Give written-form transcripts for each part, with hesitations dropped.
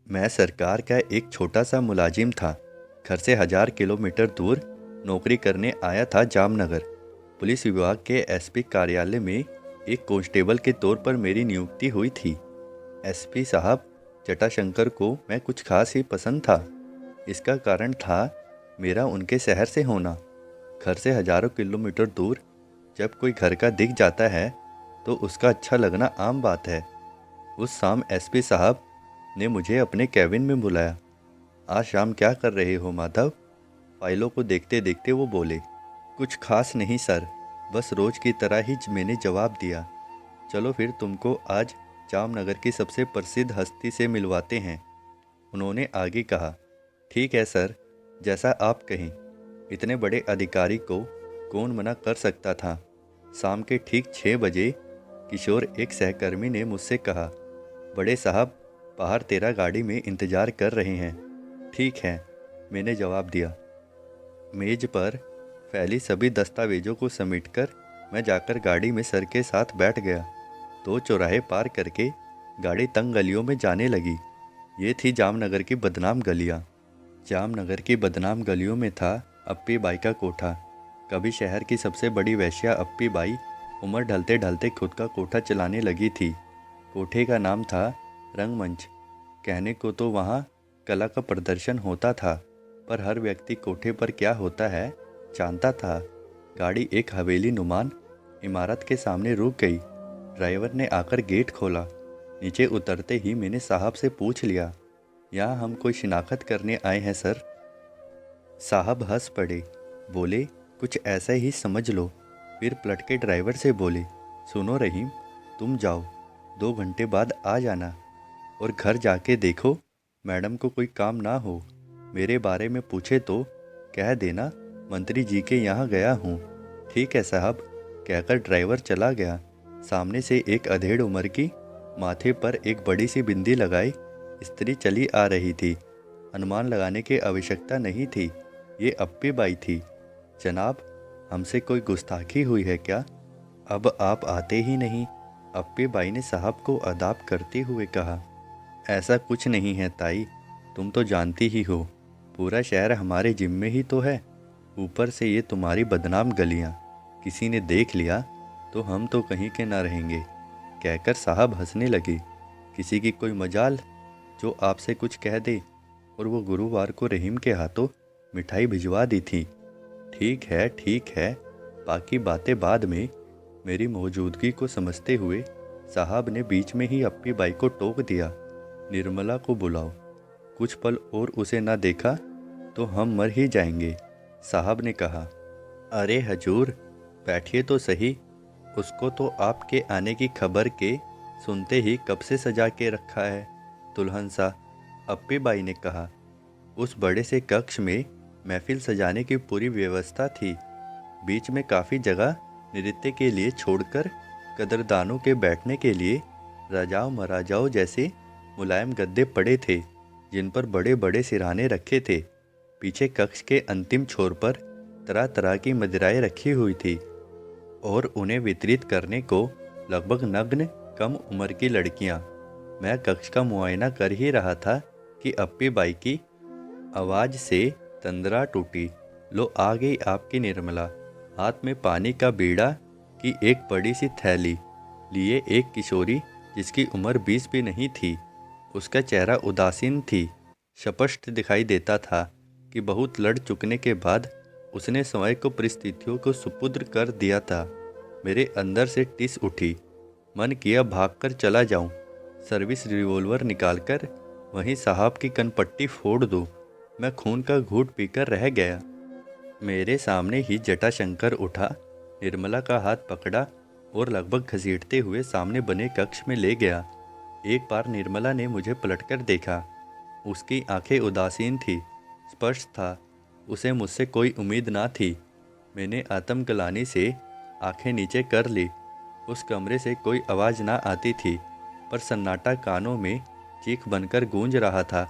मैं सरकार का एक छोटा सा मुलाजिम था। घर से 1000 किलोमीटर दूर नौकरी करने आया था जामनगर। पुलिस विभाग के एसपी कार्यालय में एक कांस्टेबल के तौर पर मेरी नियुक्ति हुई थी। एसपी साहब जटाशंकर को मैं कुछ खास ही पसंद था। इसका कारण था मेरा उनके शहर से होना। घर से हजारों किलोमीटर दूर जब कोई घर का दिख जाता है तो उसका अच्छा लगना आम बात है। उस शाम एसपी साहब ने मुझे अपने कैबिन में बुलाया। आज शाम क्या कर रहे हो माधव? फाइलों को देखते देखते वो बोले। कुछ खास नहीं सर, बस रोज की तरह ही मैंने जवाब दिया। चलो फिर तुमको आज जामनगर की सबसे प्रसिद्ध हस्ती से मिलवाते हैं। उन्होंने आगे कहा। ठीक है सर, जैसा आप कहें। इतने बड़े अधिकारी को कौन मना कर सकता था। शाम के ठीक 6 बजे किशोर एक सहकर्मी ने मुझसे कहा, बड़े साहब बाहर तेरा गाड़ी में इंतज़ार कर रहे हैं। ठीक है, मैंने जवाब दिया। मेज पर फैली सभी दस्तावेजों को समेटकर मैं जाकर गाड़ी में सर के साथ बैठ गया। 2 चौराहे पार करके गाड़ी तंग गलियों में जाने लगी। ये थी जामनगर की बदनाम गलियाँ। जामनगर की बदनाम गलियों में था अप्पी बाई का कोठा। कभी शहर की सबसे बड़ी वेश्या अप्पी बाई उम्र ढलते ढलते खुद का कोठा चलाने लगी थी। कोठे का नाम था रंगमंच। कहने को तो वहाँ कला का प्रदर्शन होता था, पर हर व्यक्ति कोठे पर क्या होता है जानता था। गाड़ी एक हवेली नुमान इमारत के सामने रुक गई। ड्राइवर ने आकर गेट खोला। नीचे उतरते ही मैंने साहब से पूछ लिया, यहाँ हम कोई शिनाख्त करने आए हैं सर? साहब हंस पड़े। बोले, कुछ ऐसा ही समझ लो। फिर पलट के ड्राइवर से बोले, सुनो रहीम, तुम जाओ, 2 घंटे बाद आ जाना। और घर जाके देखो मैडम को कोई काम ना हो। मेरे बारे में पूछे तो कह देना मंत्री जी के यहाँ गया हूँ। ठीक है साहब, कहकर ड्राइवर चला गया। सामने से एक अधेड़ उम्र की, माथे पर एक बड़ी सी बिंदी लगाई स्त्री चली आ रही थी। अनुमान लगाने की आवश्यकता नहीं थी, ये अप्पी बाई थी। जनाब, हमसे कोई गुस्ताखी हुई है क्या? अब आप आते ही नहीं, अप्पी बाई ने साहब को अदाब करते हुए कहा। ऐसा कुछ नहीं है ताई, तुम तो जानती ही हो, पूरा शहर हमारे जिम्मे ही तो है। ऊपर से ये तुम्हारी बदनाम गलियां, किसी ने देख लिया तो हम तो कहीं के ना रहेंगे। कहकर साहब हंसने लगे। किसी की कोई मजाल जो आपसे कुछ कह दे। और वो गुरुवार को रहीम के हाथों मिठाई भिजवा दी थी। ठीक है ठीक है, बाकी बातें बाद में। मेरी मौजूदगी को समझते हुए साहब ने बीच में ही अप्पी बाई को टोक दिया, निर्मला को बुलाओ। कुछ पल और उसे ना देखा तो हम मर ही जाएंगे। साहब ने कहा। अरे हजूर, बैठिए तो सही। उसको तो आपके आने की खबर के सुनते ही कब से सजा के रखा है दुल्हन सा, अप्पी बाई ने कहा। उस बड़े से कक्ष में महफिल सजाने की पूरी व्यवस्था थी। बीच में काफ़ी जगह नृत्य के लिए छोड़कर कदरदानों के बैठने के लिए राजाओं महाराजाओं जैसे मुलायम गद्दे पड़े थे, जिन पर बड़े बड़े सिरहाने रखे थे। पीछे कक्ष के अंतिम छोर पर तरह तरह की मदिराएं रखी हुई थी और उन्हें वितरित करने को लगभग नग्न कम उम्र की लड़कियां। मैं कक्ष का मुआयना कर ही रहा था कि अप्पी बाई की आवाज़ से तंद्रा टूटी। लो आ गई आपकी निर्मला। हाथ में पानी का बीड़ा की एक बड़ी सी थैली लिए एक किशोरी जिसकी उम्र 20 भी नहीं थी। उसका चेहरा उदासीन थी। स्पष्ट दिखाई देता था कि बहुत लड़ चुकने के बाद उसने समय को परिस्थितियों को सुपुर्द कर दिया था। मेरे अंदर से टिस उठी। मन किया भागकर चला जाऊं, सर्विस रिवॉल्वर निकालकर वहीं साहब की कनपट्टी फोड़ दूं। मैं खून का घूंट पीकर रह गया। मेरे सामने ही जटाशंकर उठा, निर्मला का हाथ पकड़ा और लगभग घसीटते हुए सामने बने कक्ष में ले गया। एक बार निर्मला ने मुझे पलटकर देखा। उसकी आंखें उदासीन थी। स्पष्ट था उसे मुझसे कोई उम्मीद ना थी। मैंने आत्मग्लानि से आंखें नीचे कर ली। उस कमरे से कोई आवाज़ ना आती थी, पर सन्नाटा कानों में चीख बनकर गूंज रहा था।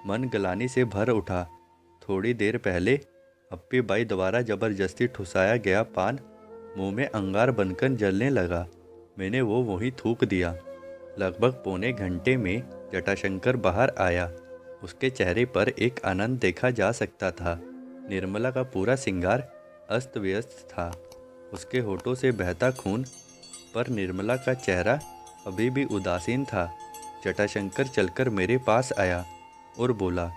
मन ग्लानि से भर उठा। थोड़ी देर पहले अप्पी बाई द्वारा जबरदस्ती ठुसाया गया पान मुंह में अंगार बनकर जलने लगा। मैंने वो वहीं थूक दिया। लगभग पौने घंटे में जटाशंकर बाहर आया। उसके चेहरे पर एक आनंद देखा जा सकता था। निर्मला का पूरा श्रृंगार अस्त व्यस्त था। उसके होठों से बहता खून, पर निर्मला का चेहरा अभी भी उदासीन था। जटाशंकर चलकर मेरे पास आया और बोला,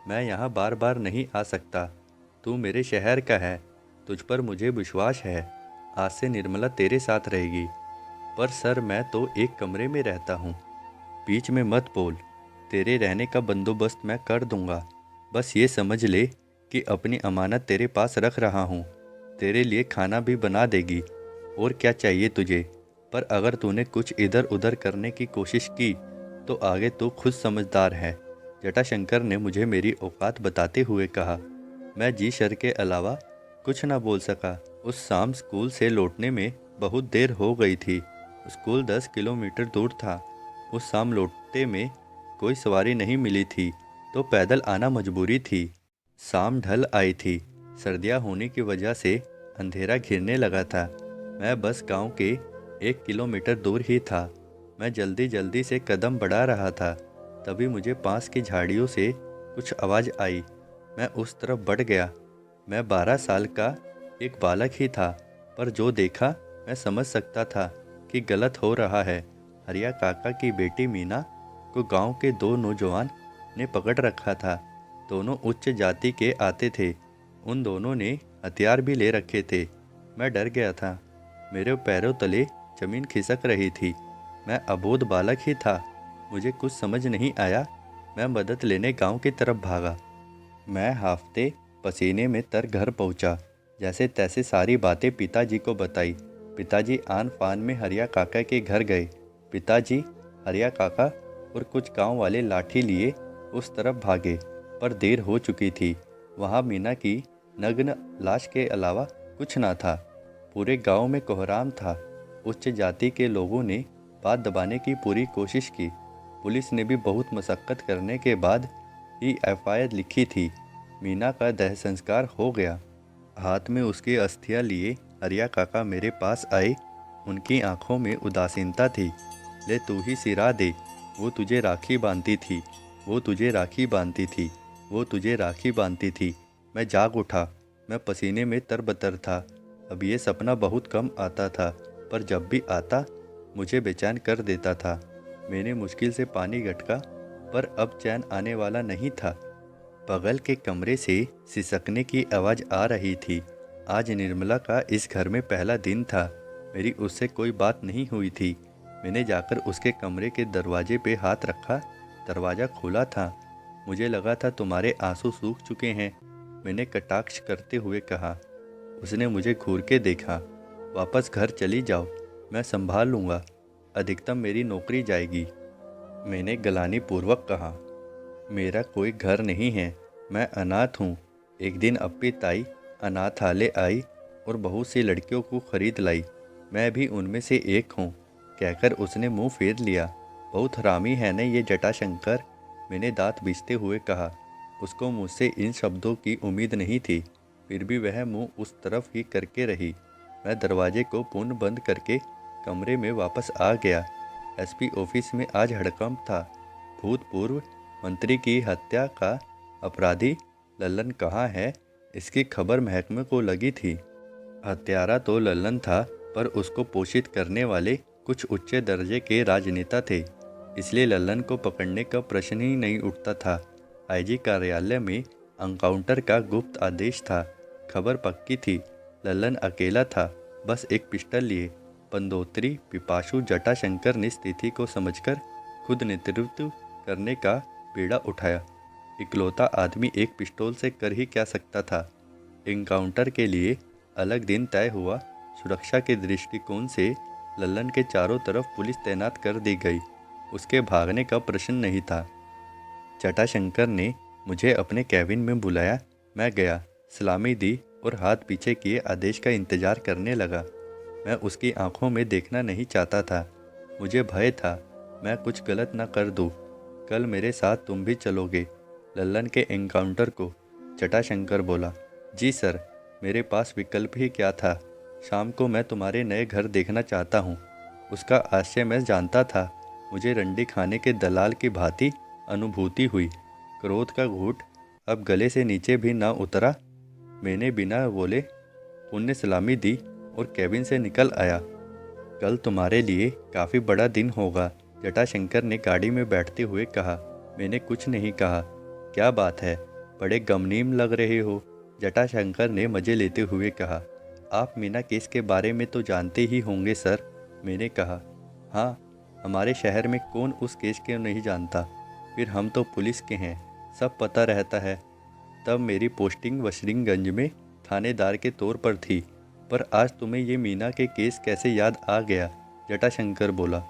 मैं यहाँ बार बार नहीं आ सकता। तू मेरे शहर का है, तुझ पर मुझे विश्वास है। आज से निर्मला तेरे साथ रहेगी। पर सर, मैं तो एक कमरे में रहता हूँ। बीच में मत बोल। तेरे रहने का बंदोबस्त मैं कर दूंगा। बस ये समझ ले कि अपनी अमानत तेरे पास रख रहा हूँ। तेरे लिए खाना भी बना देगी। और क्या चाहिए तुझे? पर अगर तूने कुछ इधर उधर करने की कोशिश की तो आगे तू खुद समझदार है। जटाशंकर ने मुझे मेरी औकात बताते हुए कहा। मैं जी सर के अलावा कुछ ना बोल सका। उस शाम स्कूल से लौटने में बहुत देर हो गई थी। स्कूल 10 किलोमीटर दूर था। उस शाम लौटते में कोई सवारी नहीं मिली थी, तो पैदल आना मजबूरी थी। शाम ढल आई थी। सर्दियाँ होने की वजह से अंधेरा घिरने लगा था। मैं बस गांव के 1 किलोमीटर दूर ही था। मैं जल्दी जल्दी से कदम बढ़ा रहा था। तभी मुझे पास की झाड़ियों से कुछ आवाज़ आई। मैं उस तरफ बढ़ गया। मैं 12 साल का एक बालक ही था, पर जो देखा मैं समझ सकता था कि गलत हो रहा है। हरिया काका की बेटी मीना को गांव के 2 नौजवान ने पकड़ रखा था। दोनों उच्च जाति के आते थे। उन दोनों ने हथियार भी ले रखे थे। मैं डर गया था। मेरे पैरों तले जमीन खिसक रही थी। मैं अबोध बालक ही था। मुझे कुछ समझ नहीं आया। मैं मदद लेने गांव की तरफ भागा। मैं हाफते पसीने में तर घर पहुंचा। जैसे तैसे सारी बातें पिताजी को बताई। पिताजी आन फान में हरिया काका के घर गए। पिताजी, हरिया काका और कुछ गांव वाले लाठी लिए उस तरफ भागे, पर देर हो चुकी थी। वहां मीना की नग्न लाश के अलावा कुछ ना था। पूरे गांव में कोहराम था। उच्च जाति के लोगों ने बात दबाने की पूरी कोशिश की। पुलिस ने भी बहुत मशक्कत करने के बाद ही एफआईआर लिखी थी। मीना का देह संस्कार हो गया। हाथ में उसकी अस्थियां लिए हरिया काका मेरे पास आए। उनकी आंखों में उदासीनता थी। ले तू ही सिरा दे। वो तुझे राखी बांधती थी। वो तुझे राखी बांधती थी। वो तुझे राखी बांधती थी। मैं जाग उठा। मैं पसीने में तरबतर था। अब ये सपना बहुत कम आता था, पर जब भी आता मुझे बेचैन कर देता था। मैंने मुश्किल से पानी गटका, पर अब चैन आने वाला नहीं था। बगल के कमरे से सिसकने की आवाज़ आ रही थी। आज निर्मला का इस घर में पहला दिन था। मेरी उससे कोई बात नहीं हुई थी। मैंने जाकर उसके कमरे के दरवाजे पे हाथ रखा। दरवाज़ा खुला था। मुझे लगा था तुम्हारे आंसू सूख चुके हैं, मैंने कटाक्ष करते हुए कहा। उसने मुझे घूर के देखा। वापस घर चली जाओ, मैं संभाल लूँगा। अधिकतम मेरी नौकरी जाएगी, मैंने गलानी पूर्वक कहा। मेरा कोई घर नहीं है, मैं अनाथ हूँ। एक दिन अप्पी ताई अनाथालय आई और बहुत सी लड़कियों को खरीद लाई। मैं भी उनमें से एक हूँ, कहकर उसने मुंह फेर लिया। बहुत हरामी है न ये जटाशंकर, मैंने दांत बीचते हुए कहा। उसको मुझसे इन शब्दों की उम्मीद नहीं थी, फिर भी वह मुंह उस तरफ ही करके रही। मैं दरवाजे को पूर्ण बंद करके कमरे में वापस आ गया। एसपी ऑफिस में आज हड़कंप था। भूतपूर्व मंत्री की हत्या का अपराधी लल्लन कहाँ है, इसकी खबर महकमे को लगी थी। हत्यारा तो लल्लन था, पर उसको पोषित करने वाले कुछ उच्च दर्जे के राजनेता थे, इसलिए लल्लन को पकड़ने का प्रश्न ही नहीं उठता था। आईजी कार्यालय में एनकाउंटर का गुप्त आदेश था। खबर पक्की थी। लल्लन अकेला था, बस एक पिस्टल लिए। पंदोत्री पिपाशु जटाशंकर ने स्थिति को समझकर खुद नेतृत्व करने का बीड़ा उठाया। इकलौता आदमी एक पिस्तौल से कर ही क्या सकता था। एनकाउंटर के लिए अलग दिन तय हुआ। सुरक्षा के दृष्टिकोण से लल्लन के चारों तरफ पुलिस तैनात कर दी गई। उसके भागने का प्रश्न नहीं था। जटाशंकर ने मुझे अपने कैबिन में बुलाया। मैं गया, सलामी दी और हाथ पीछे किए आदेश का इंतजार करने लगा। मैं उसकी आंखों में देखना नहीं चाहता था। मुझे भय था मैं कुछ गलत न कर दूं। कल मेरे साथ तुम भी चलोगे लल्लन के एनकाउंटर को? जटाशंकर बोला। जी सर, मेरे पास विकल्प ही क्या था। शाम को मैं तुम्हारे नए घर देखना चाहता हूँ। उसका आशय मैं जानता था। मुझे रंडी खाने के दलाल की भांति अनुभूति हुई। क्रोध का घूंट अब गले से नीचे भी न उतरा। मैंने बिना बोले पुण्य सलामी दी और कैबिन से निकल आया। कल तुम्हारे लिए काफ़ी बड़ा दिन होगा, जटाशंकर ने गाड़ी में बैठते हुए कहा। मैंने कुछ नहीं कहा। क्या बात है, बड़े गमनीम लग रहे हो, जटाशंकर ने मज़े लेते हुए कहा। आप मीना केस के बारे में तो जानते ही होंगे सर, मैंने कहा। हाँ, हमारे शहर में कौन उस केस को नहीं जानता। फिर हम तो पुलिस के हैं, सब पता रहता है। तब मेरी पोस्टिंग वशरिंगगंज में थानेदार के तौर पर थी, पर आज तुम्हें ये मीना के केस कैसे याद आ गया, जटाशंकर बोला।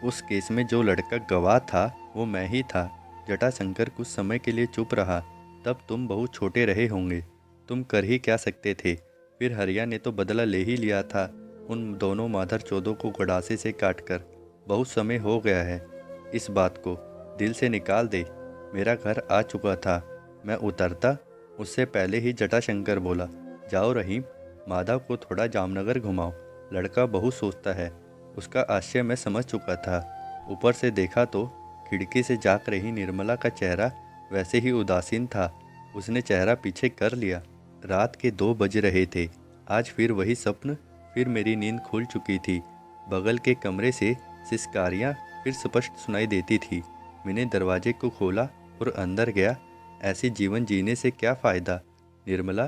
उस केस में जो लड़का गवाह था वो मैं ही था। जटाशंकर कुछ समय के लिए चुप रहा। तब तुम बहुत छोटे रहे होंगे, तुम कर ही क्या सकते थे। फिर हरिया ने तो बदला ले ही लिया था उन दोनों माधर चौदों को गड़ासे से काटकर। बहुत समय हो गया है, इस बात को दिल से निकाल दे। मेरा घर आ चुका था, मैं उतरता उससे पहले ही जटाशंकर बोला। जाओ रहीम, माधव को थोड़ा जामनगर घुमाओ, लड़का बहुत सोचता है। उसका आशय मैं समझ चुका था। ऊपर से देखा तो खिड़की से झांक रही निर्मला का चेहरा वैसे ही उदासीन था। उसने चेहरा पीछे कर लिया। रात के 2 बज रहे थे। आज फिर वही स्वप्न, फिर मेरी नींद खुल चुकी थी। बगल के कमरे से सिसकारियाँ फिर स्पष्ट सुनाई देती थी। मैंने दरवाजे को खोला और अंदर गया। ऐसी जीवन जीने से क्या फ़ायदा। निर्मला,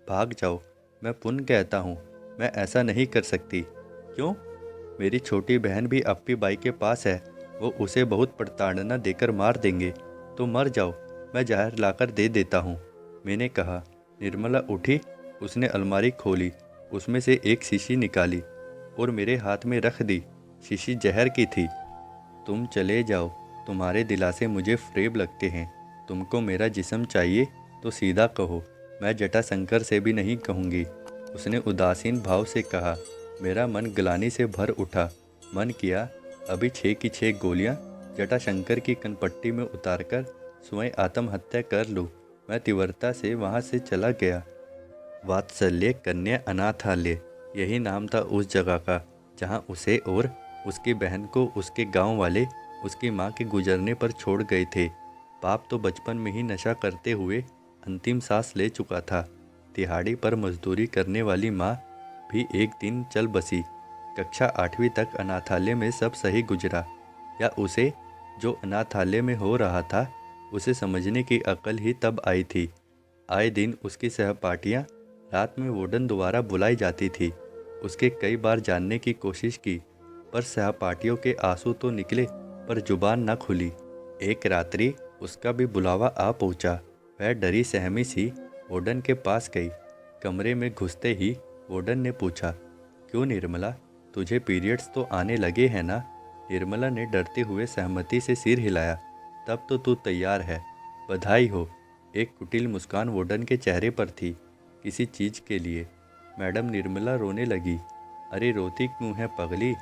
भाग जाओ, मैं पुण्य कहता हूँ, मैं ऐसा नहीं कर सकती। क्यों? मेरी छोटी बहन भी अप्पी बाई के पास है, वो उसे बहुत प्रताड़ना देकर मार देंगे। तो मर जाओ, मैं जहर लाकर दे देता हूँ, मैंने कहा। निर्मला उठी, उसने अलमारी खोली, उसमें से एक शीशी निकाली और मेरे हाथ में रख दी। शीशी जहर की थी। तुम चले जाओ, तुम्हारे दिलासे मुझे फ़रेब लगते हैं। तुमको मेरा जिस्म चाहिए तो सीधा कहो, मैं जटाशंकर से भी नहीं कहूँगी, उसने उदासीन भाव से कहा। मेरा मन ग्लानि से भर उठा। मन किया अभी 6 की 6 गोलियाँ जटाशंकर की कनपट्टी में उतारकर स्वयं आत्महत्या कर लूँ। मैं तीव्रता से वहाँ से चला गया। वात्सल्य कन्या अनाथालय, यही नाम था उस जगह का, जहाँ उसे और उसकी बहन को उसके गांव वाले उसकी माँ के गुजरने पर छोड़ गए थे। बाप तो बचपन में ही नशा करते हुए अंतिम सांस ले चुका था। दिहाड़ी पर मजदूरी करने वाली माँ भी एक दिन चल बसी। कक्षा 8वीं तक अनाथालय में सब सही गुजरा, या उसे जो अनाथालय में हो रहा था उसे समझने की अकल ही तब आई थी। आए दिन उसकी सहपाठियाँ रात में वार्डन द्वारा बुलाई जाती थी। उसके कई बार जानने की कोशिश की, पर सहपाठियों के आंसू तो निकले पर जुबान न खुली। एक रात्रि उसका भी बुलावा आ पहुंचा। वह डरी सहमी सी वार्डन के पास गई। कमरे में घुसते ही वार्डन ने पूछा, क्यों निर्मला, तुझे पीरियड्स तो आने लगे हैं ना? निर्मला ने डरते हुए सहमति से सिर हिलाया। तब तो तू तैयार है, बधाई हो। एक कुटिल मुस्कान वार्डन के चेहरे पर थी। किसी चीज़ के लिए। मैडम निर्मला रोने लगी। अरे रोती क्यों है पगली?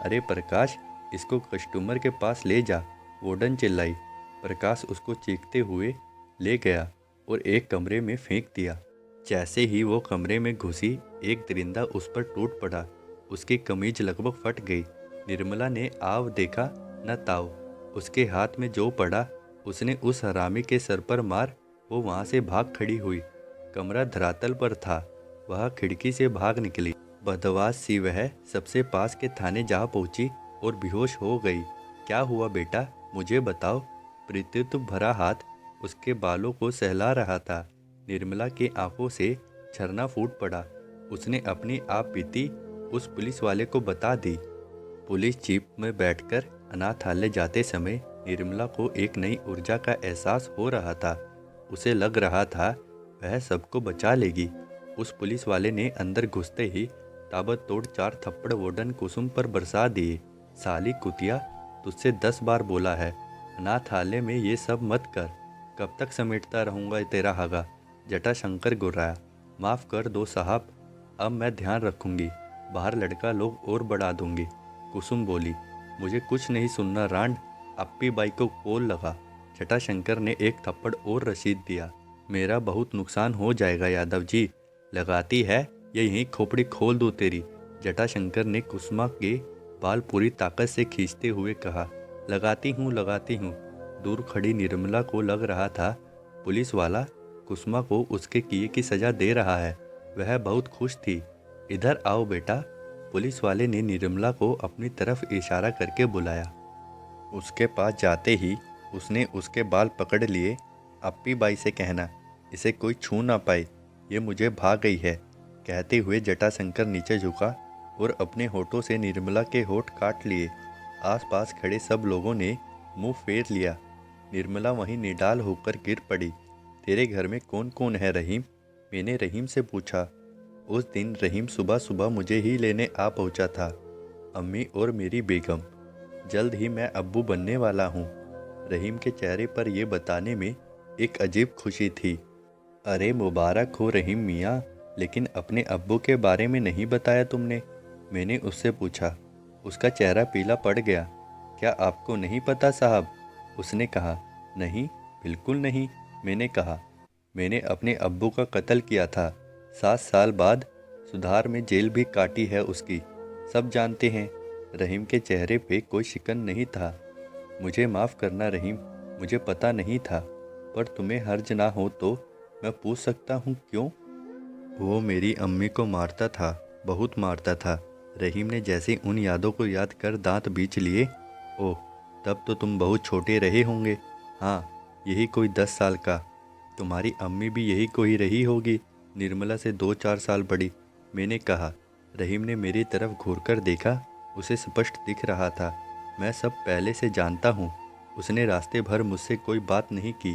अरे प्रकाश, इसको कस्टमर के पास ले जा, वार्डन चिल्लाई। प्रकाश उसको चीखते हुए ले गया और एक कमरे में फेंक दिया। जैसे ही वो कमरे में घुसी, एक दरिंदा उस पर टूट पड़ा। उसकी कमीज लगभग फट गई। निर्मला ने आव देखा न ताव। उसके हाथ में जो पड़ा उसने उस हरामी के सर पर मार। वो वहाँ से भाग खड़ी हुई। कमरा धरातल पर था। वह खिड़की से भाग निकली। बदहवास सी वह सबसे पास के थाने जा पहुंची और बेहोश हो गई। क्या हुआ बेटा, मुझे बताओ। प्रत्युत्तर भरा हाथ उसके बालों को सहला रहा था। निर्मला की आंखों से झरना फूट पड़ा। उसने अपनी आप बीती उस पुलिस वाले को बता दी। पुलिस जीप में बैठकर अनाथालय जाते समय निर्मला को एक नई ऊर्जा का एहसास हो रहा था। उसे लग रहा था वह सबको बचा लेगी। उस पुलिस वाले ने अंदर घुसते ही ताबड़तोड़ 4 थप्पड़ वार्डन कुसुम पर बरसा दिए। साली कुतिया, तुझसे 10 बार बोला है, अनाथालय में ये सब मत कर। कब तक समेटता रहूँगा तेरा हागा? जटाशंकर गुर्राया। माफ़ कर दो साहब, अब मैं ध्यान रखूँगी। बाहर लड़का लोग और बढ़ा दूँगी। कुसुम बोली। मुझे कुछ नहीं सुनना रांड, अप्पी बाई को कॉल लगा। जटाशंकर ने एक थप्पड़ और रसीद दिया। मेरा बहुत नुकसान हो जाएगा यादव जी। लगाती है या यहीं खोपड़ी खोल दूँ तेरी? जटाशंकर ने कुसुमा के बाल पूरी ताकत से खींचते हुए कहा। लगाती हूँ। दूर खड़ी निर्मला को लग रहा था पुलिस वाला कुसुमा को उसके किए की सज़ा दे रहा है। वह बहुत खुश थी। इधर आओ बेटा, पुलिस वाले ने निर्मला को अपनी तरफ इशारा करके बुलाया। उसके पास जाते ही उसने उसके बाल पकड़ लिए। अप्पी बाई से कहना, इसे कोई छू ना पाए, ये मुझे भाग गई है। कहते हुए जटाशंकर नीचे झुका और अपने होठों से निर्मला के होठ काट लिए। आसपास खड़े सब लोगों ने मुंह फेर लिया। निर्मला वहीं निडाल होकर गिर पड़ी। तेरे घर में कौन कौन है रहीम? मैंने रहीम से पूछा। उस दिन रहीम सुबह सुबह मुझे ही लेने आ पहुंचा था। अम्मी और मेरी बेगम। जल्द ही मैं अब्बू बनने वाला हूँ। रहीम के चेहरे पर यह बताने में एक अजीब खुशी थी। अरे मुबारक हो रहीम मियाँ, लेकिन अपने अब्बू के बारे में नहीं बताया तुमने? मैंने उससे पूछा। उसका चेहरा पीला पड़ गया। क्या आपको नहीं पता साहब? उसने कहा। नहीं, बिल्कुल नहीं। मैंने कहा, मैंने अपने अब्बू का कत्ल किया था। 7 साल बाद सुधार में जेल भी काटी है उसकी। सब जानते हैं। रहीम के चेहरे पे कोई शिकन नहीं था। मुझे माफ़ करना रहीम, मुझे पता नहीं था। पर तुम्हें हर्ज ना हो तो मैं पूछ सकता हूँ क्यों? वो मेरी अम्मी को मारता था, बहुत मारता था। रहीम ने जैसे उन यादों को याद कर दांत बींच लिए। ओह, तब तो तुम बहुत छोटे रहे होंगे। हाँ, यही कोई 10 साल का। तुम्हारी अम्मी भी यही कोई रही होगी, निर्मला से 2-4 साल बड़ी। मैंने कहा। रहीम ने मेरी तरफ घूरकर देखा। उसे स्पष्ट दिख रहा था मैं सब पहले से जानता हूँ। उसने रास्ते भर मुझसे कोई बात नहीं की।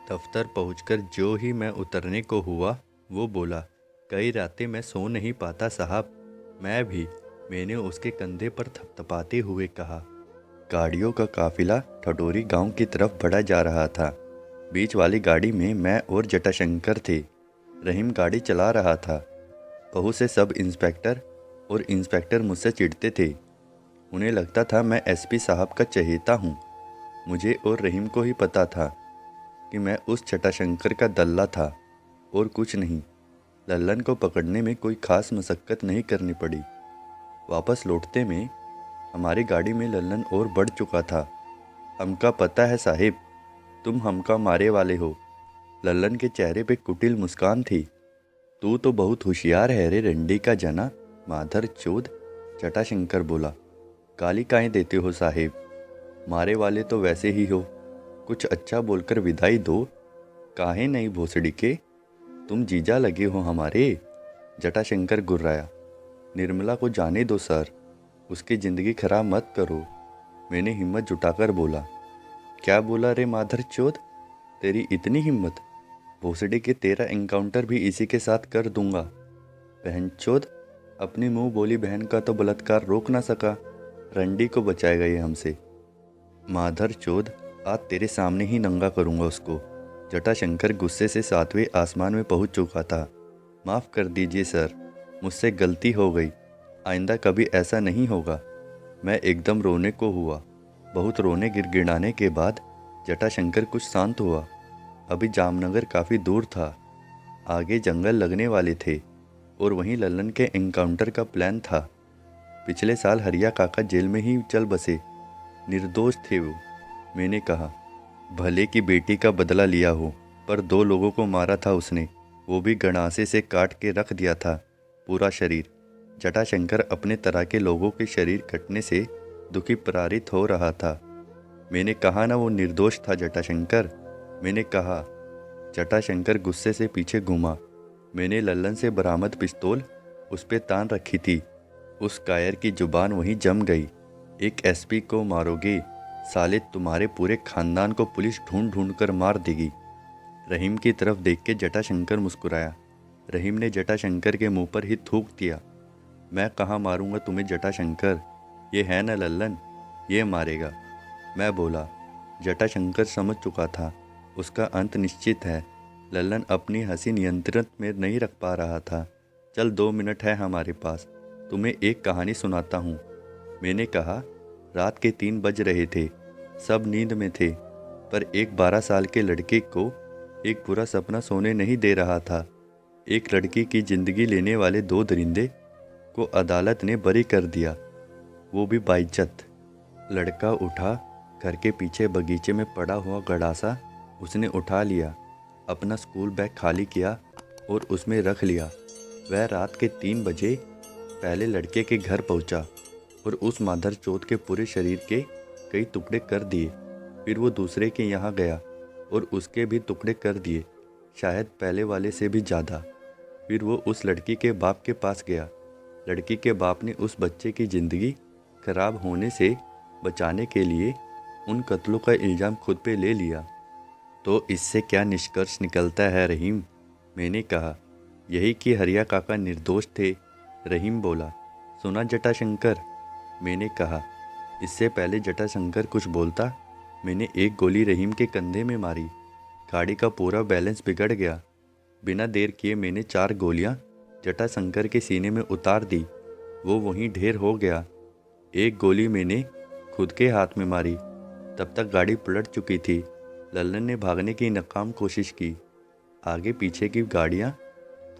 दफ्तर पहुंचकर जो ही मैं उतरने को हुआ, वो बोला, कई रातें मैं सो नहीं पाता साहब। मैं भी, मैंने उसके कंधे पर थपथपाते हुए कहा। गाड़ियों का काफिला ठठोरी गांव की तरफ बढ़ा जा रहा था। बीच वाली गाड़ी में मैं और जटाशंकर थे। रहीम गाड़ी चला रहा था। बहू से सब इंस्पेक्टर और इंस्पेक्टर मुझसे चिढ़ते थे। उन्हें लगता था मैं एसपी साहब का चहेता हूँ। मुझे और रहीम को ही पता था कि मैं उस जटाशंकर का दल्ला था और कुछ नहीं। लल्लन को पकड़ने में कोई खास मशक्क़त नहीं करनी पड़ी। वापस लौटते में हमारी गाड़ी में लल्लन और बढ़ चुका था। हमका पता है साहिब, तुम हमका मारे वाले हो। लल्लन के चेहरे पे कुटिल मुस्कान थी। तू तो बहुत होशियार है रे रंडी का जना, माधर चोद, जटाशंकर बोला। गाली काहे देते हो साहिब? मारे वाले तो वैसे ही हो। कुछ अच्छा बोलकर विदाई दो। काहे नहीं भोसड़ी के, तुम जीजा लगे हो हमारे। जटाशंकर गुर्राया। निर्मला को जाने दो सर, उसकी ज़िंदगी खराब मत करो। मैंने हिम्मत जुटाकर बोला। क्या बोला रे माधर चोद? तेरी इतनी हिम्मत? भोसड़ी के तेरा एनकाउंटर भी इसी के साथ कर दूंगा। बहन चोद, अपनी मुंह बोली बहन का तो बलात्कार रोक ना सका, रंडी को बचाएगा ये हमसे। माधर चोद, आज तेरे सामने ही नंगा करूंगा उसको। जटाशंकर गुस्से से 7वें आसमान में पहुंच चुका था। माफ़ कर दीजिए सर, मुझसे गलती हो गई। आइंदा कभी ऐसा नहीं होगा। मैं एकदम रोने को हुआ। बहुत रोने गिड़गिड़ाने के बाद जटाशंकर कुछ शांत हुआ। अभी जामनगर काफ़ी दूर था। आगे जंगल लगने वाले थे और वहीं लल्लन के एनकाउंटर का प्लान था। पिछले साल हरिया काका जेल में ही चल बसे। निर्दोष थे वो। मैंने कहा, भले की बेटी का बदला लिया हो, पर 2 लोगों को मारा था उसने, वो भी गणासे से काट के रख दिया था पूरा शरीर। जटाशंकर अपने तरह के लोगों के शरीर कटने से दुखी प्रतीत हो रहा था। मैंने कहा ना वो निर्दोष था जटाशंकर, मैंने कहा। जटाशंकर गुस्से से पीछे घूमा। मैंने लल्लन से बरामद पिस्तौल उस पे तान रखी थी। उस कायर की जुबान वहीं जम गई। एक एसपी को मारोगे साले, तुम्हारे पूरे खानदान को पुलिस ढूंढ ढूंढ कर मार देगी। रहीम की तरफ देख के जटाशंकर मुस्कुराया। रहीम ने जटाशंकर के मुंह पर ही थूक दिया। मैं कहाँ मारूंगा तुम्हें जटाशंकर, ये है न लल्लन, ये मारेगा। मैं बोला। जटाशंकर समझ चुका था उसका अंत निश्चित है। लल्लन अपनी हंसी नियंत्रण में नहीं रख पा रहा था। चल 2 मिनट है हमारे पास, तुम्हें एक कहानी सुनाता हूँ। मैंने कहा। रात के 3 बज रहे थे। सब नींद में थे, पर एक 12 साल के लड़के को एक बुरा सपना सोने नहीं दे रहा था। एक लड़की की ज़िंदगी लेने वाले 2 दरिंदे को अदालत ने बरी कर दिया, वो भी बाइज्जत। लड़का उठा घर के पीछे बगीचे में पड़ा हुआ गड़ासा उसने उठा लिया, अपना स्कूल बैग खाली किया और उसमें रख लिया। वह रात के 3 बजे पहले लड़के के घर पहुंचा और उस मादरचोद के पूरे शरीर के कई टुकड़े कर दिए। फिर वो दूसरे के यहाँ गया और उसके भी टुकड़े कर दिए, शायद पहले वाले से भी ज़्यादा। फिर वो उस लड़की के बाप के पास गया। लड़की के बाप ने उस बच्चे की ज़िंदगी खराब होने से बचाने के लिए उन कत्लों का इल्ज़ाम खुद पे ले लिया। तो इससे क्या निष्कर्ष निकलता है रहीम? मैंने कहा। यही कि हरिया काका निर्दोष थे, रहीम बोला। सुना जटाशंकर? मैंने कहा। इससे पहले जटाशंकर कुछ बोलता, मैंने एक गोली रहीम के कंधे में मारी। गाड़ी का पूरा बैलेंस बिगड़ गया। बिना देर किए मैंने 4 गोलियां जटाशंकर के सीने में उतार दी। वो वहीं ढेर हो गया। एक गोली मैंने खुद के हाथ में मारी। तब तक गाड़ी पलट चुकी थी। लल्लन ने भागने की नाकाम कोशिश की। आगे पीछे की गाड़ियां,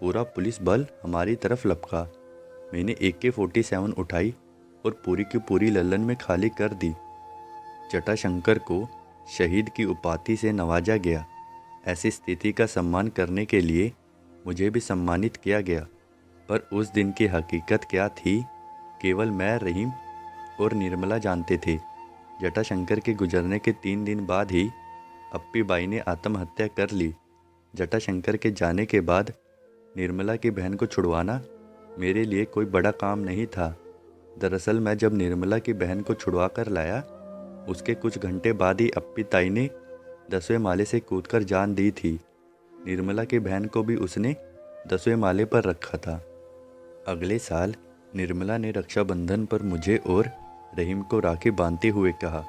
पूरा पुलिस बल हमारी तरफ लपका। मैंने AK-47 उठाई और पूरी की पूरी लल्लन में खाली कर दी। जटाशंकर को शहीद की उपाधि से नवाजा गया। ऐसी स्थिति का सम्मान करने के लिए मुझे भी सम्मानित किया गया। पर उस दिन की हकीकत क्या थी, केवल मैं, रहीम और निर्मला जानते थे। जटाशंकर के गुजरने के 3 दिन बाद ही अप्पी बाई ने आत्महत्या कर ली। जटाशंकर के जाने के बाद निर्मला की बहन को छुड़वाना मेरे लिए कोई बड़ा काम नहीं था। दरअसल मैं जब निर्मला की बहन को छुड़वा कर लाया, उसके कुछ घंटे बाद ही अप्पी ताई ने 10वें माले से कूदकर जान दी थी। निर्मला की बहन को भी उसने 10वें माले पर रखा था। अगले साल निर्मला ने रक्षाबंधन पर मुझे और रहीम को राखी बांधते हुए कहा,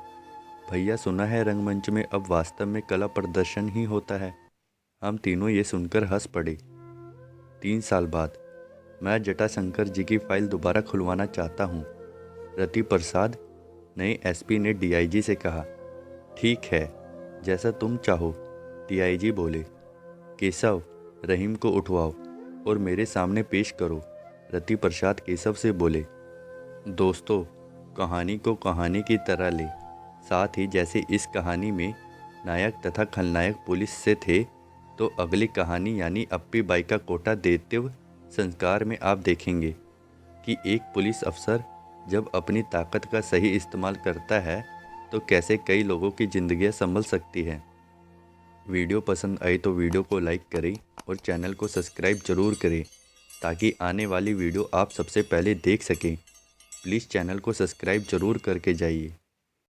भैया सुना है रंगमंच में अब वास्तव में कला प्रदर्शन ही होता है। हम तीनों ये सुनकर हंस पड़े। 3 साल बाद मैं जटाशंकर जी की फाइल दोबारा खुलवाना चाहता हूँ। रति प्रसाद, नए SP ने DIG से कहा। ठीक है, जैसा तुम चाहो, DIG बोले। केशव, रहीम को उठवाओ और मेरे सामने पेश करो, रति प्रसाद केशव से बोले। दोस्तों, कहानी को कहानी की तरह ले। साथ ही जैसे इस कहानी में नायक तथा खलनायक पुलिस से थे, तो अगली कहानी यानी अप्पी बाई का कोटा दैत्य संस्कार में आप देखेंगे कि एक पुलिस अफसर जब अपनी ताकत का सही इस्तेमाल करता है तो कैसे कई लोगों की ज़िंदगियां संभल सकती है। वीडियो पसंद आई तो वीडियो को लाइक करें और चैनल को सब्सक्राइब जरूर करें ताकि आने वाली वीडियो आप सबसे पहले देख सकें। प्लीज़ चैनल को सब्सक्राइब जरूर करके जाइए।